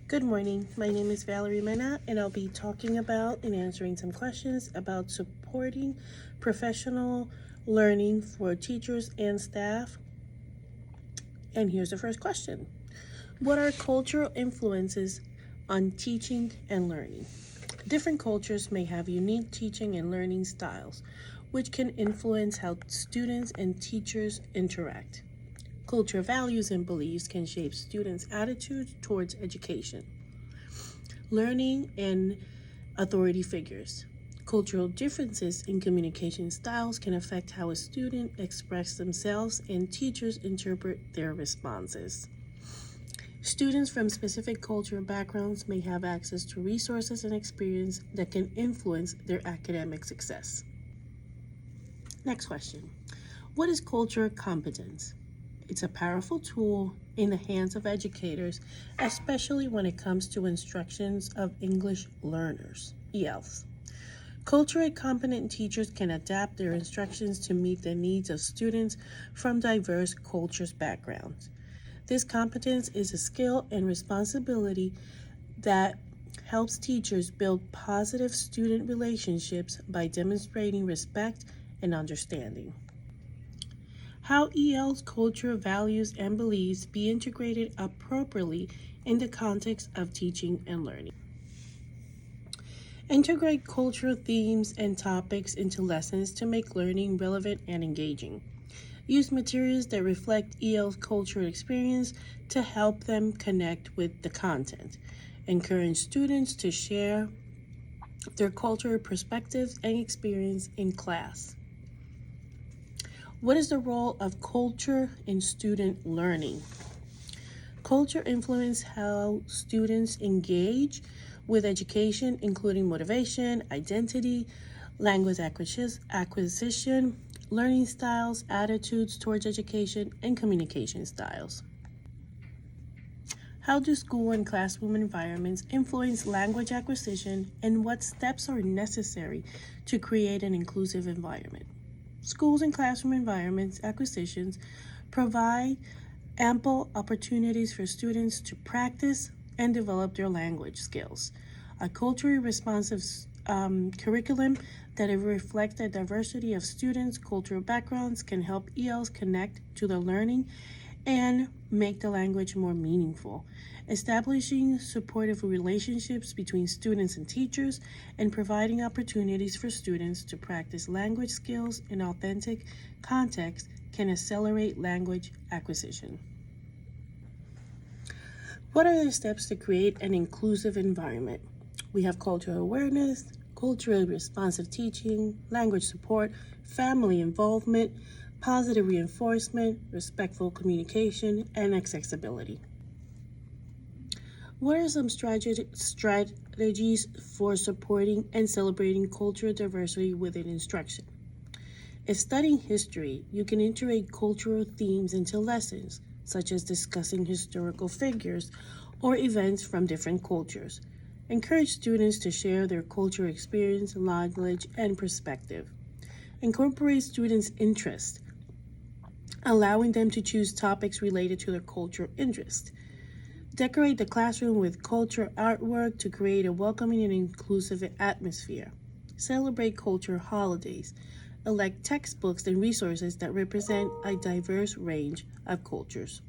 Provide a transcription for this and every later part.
Good morning. My name is Valerie Mena, and I'll be talking about and answering some questions about supporting professional learning for teachers and staff. And here's the first question. What are cultural influences on teaching and learning? Different cultures may have unique teaching and learning styles, which can influence how students and teachers interact. Cultural values and beliefs can shape students' attitudes towards education, learning, and authority figures. Cultural differences in communication styles can affect how a student expresses themselves and teachers interpret their responses. Students from specific cultural backgrounds may have access to resources and experience that can influence their academic success. Next question. What is cultural competence? It's a powerful tool in the hands of educators, especially when it comes to instructions of English learners, ELs. Culturally competent teachers can adapt their instructions to meet the needs of students from diverse cultures backgrounds. This competence is a skill and responsibility that helps teachers build positive student relationships by demonstrating respect and understanding. How EL's cultural values and beliefs be integrated appropriately in the context of teaching and learning. Integrate cultural themes and topics into lessons to make learning relevant and engaging. Use materials that reflect EL's cultural experience to help them connect with the content. Encourage students to share their cultural perspectives and experience in class. What is the role of culture in student learning? Culture influences how students engage with education, including motivation, identity, language acquisition, learning styles, attitudes towards education, and communication styles. How do school and classroom environments influence language acquisition, and what steps are necessary to create an inclusive environment? Schools and classroom environments acquisitions provide ample opportunities for students to practice and develop their language skills. A culturally responsive curriculum that reflects the diversity of students' cultural backgrounds can help ELs connect to the learning and make the language more meaningful. Establishing supportive relationships between students and teachers and providing opportunities for students to practice language skills in authentic context can accelerate language acquisition. What are the steps to create an inclusive environment? We have cultural awareness, culturally responsive teaching, language support, family involvement, positive reinforcement, respectful communication, and accessibility. What are some strategies for supporting and celebrating cultural diversity within instruction? If studying history, you can integrate cultural themes into lessons, such as discussing historical figures or events from different cultures. Encourage students to share their cultural experience, knowledge, and perspective. Incorporate students' interests, allowing them to choose topics related to their cultural interest. Decorate the classroom with cultural artwork to create a welcoming and inclusive atmosphere. Celebrate cultural holidays. Elect textbooks and resources that represent a diverse range of cultures.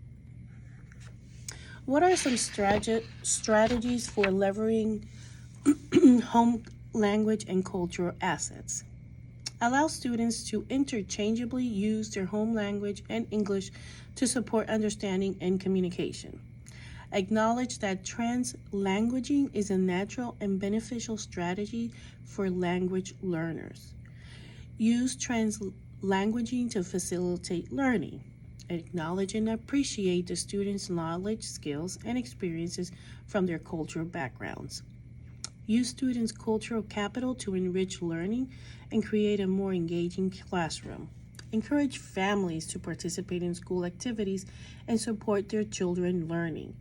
What are some strategies for leveraging home language and cultural assets? Allow students to interchangeably use their home language and English to support understanding and communication. Acknowledge that translanguaging is a natural and beneficial strategy for language learners. Use translanguaging to facilitate learning. Acknowledge and appreciate the students' knowledge, skills, and experiences from their cultural backgrounds. Use students' cultural capital to enrich learning and create a more engaging classroom. Encourage families to participate in school activities and support their children learning.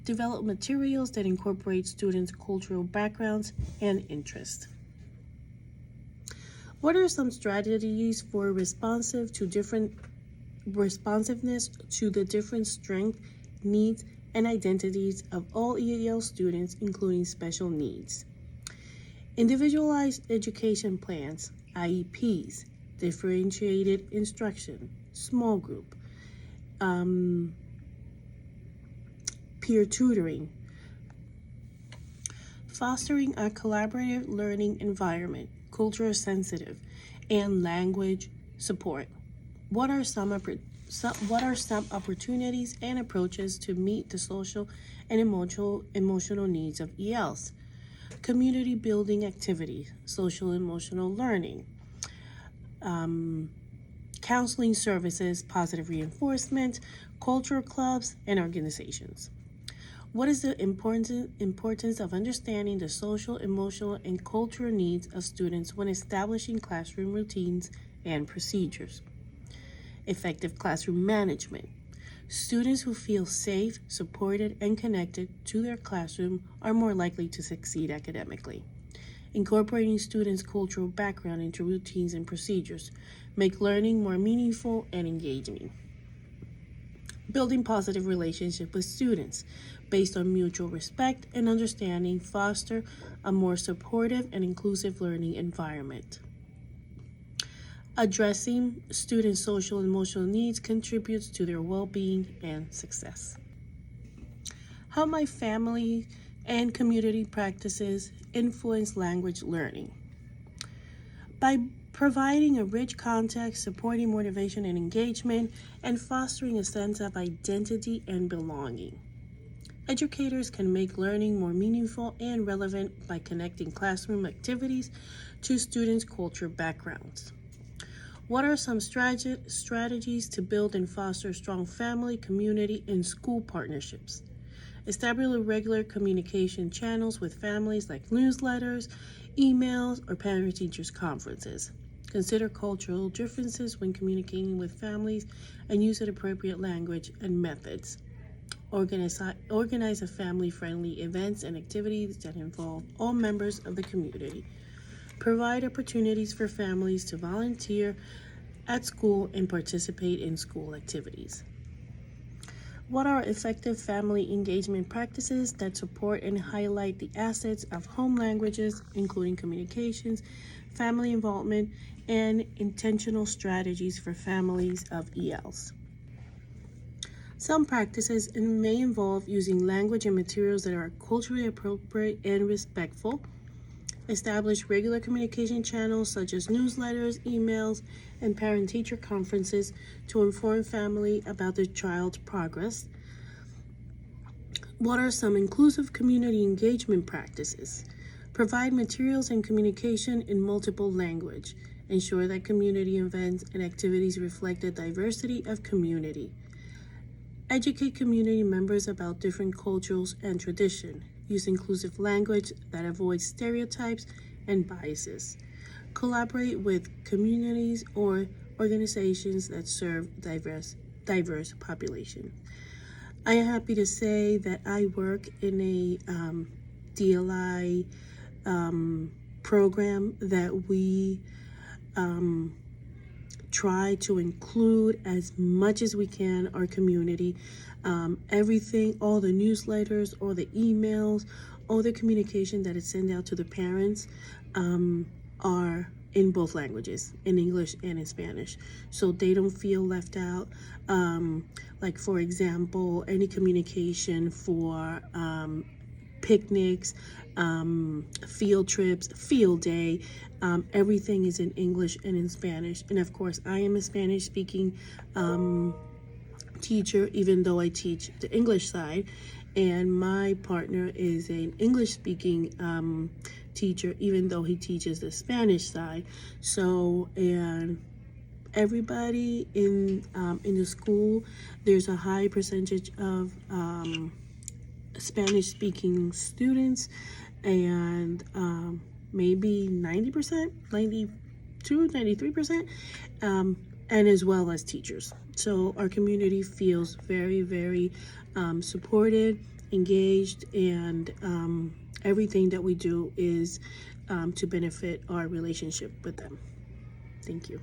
Develop materials that incorporate students' cultural backgrounds and interests. What are some strategies for responsiveness to the different strengths, needs, and identities of all EL students, including special needs. Individualized education plans, IEPs, differentiated instruction, small group, peer tutoring, fostering a collaborative learning environment, culture sensitive, and language support. What are some opportunities and approaches to meet the social and emotional needs of ELs? Community building activities, social emotional learning, counseling services, positive reinforcement, cultural clubs, and organizations. What is the importance of understanding the social, emotional, and cultural needs of students when establishing classroom routines and procedures? Effective classroom management. Students who feel safe, supported, and connected to their classroom are more likely to succeed academically. Incorporating students' cultural background into routines and procedures make learning more meaningful and engaging. Building positive relationships with students based on mutual respect and understanding foster a more supportive and inclusive learning environment. Addressing students' social and emotional needs contributes to their well-being and success. How might family and community practices influence language learning? By providing a rich context, supporting motivation and engagement, and fostering a sense of identity and belonging. Educators can make learning more meaningful and relevant by connecting classroom activities to students' cultural backgrounds. What are some strategies to build and foster strong family, community, and school partnerships? Establish regular communication channels with families like newsletters, emails, or parent-teachers conferences. Consider cultural differences when communicating with families and use appropriate language and methods. Organize a family-friendly events and activities that involve all members of the community. Provide opportunities for families to volunteer at school and participate in school activities. What are effective family engagement practices that support and highlight the assets of home languages, including communications, family involvement, and intentional strategies for families of ELs? Some practices may involve using language and materials that are culturally appropriate and respectful. Establish regular communication channels such as newsletters, emails, and parent-teacher conferences to inform family about their child's progress. What are some inclusive community engagement practices? Provide materials and communication in multiple language. Ensure that community events and activities reflect the diversity of community. Educate community members about different cultures and traditions. Use inclusive language that avoids stereotypes and biases. Collaborate with communities or organizations that serve diverse populations. I am happy to say that I work in a DLI program that we try to include as much as we can our community. Everything, all the newsletters, all the emails, all the communication that is sent out to the parents are in both languages, in English and in Spanish, so they don't feel left out. Like, for example, any communication for picnics, field trips, field day, everything is in English and in Spanish. And of course, I am a Spanish speaking teacher, even though I teach the English side, and my partner is an English speaking teacher, even though he teaches the Spanish side. So, and everybody in the school, there's a high percentage of Spanish speaking students, and maybe 90%, 92, 93%, and as well as teachers. So our community feels very, very supported, engaged, and everything that we do is to benefit our relationship with them. Thank you.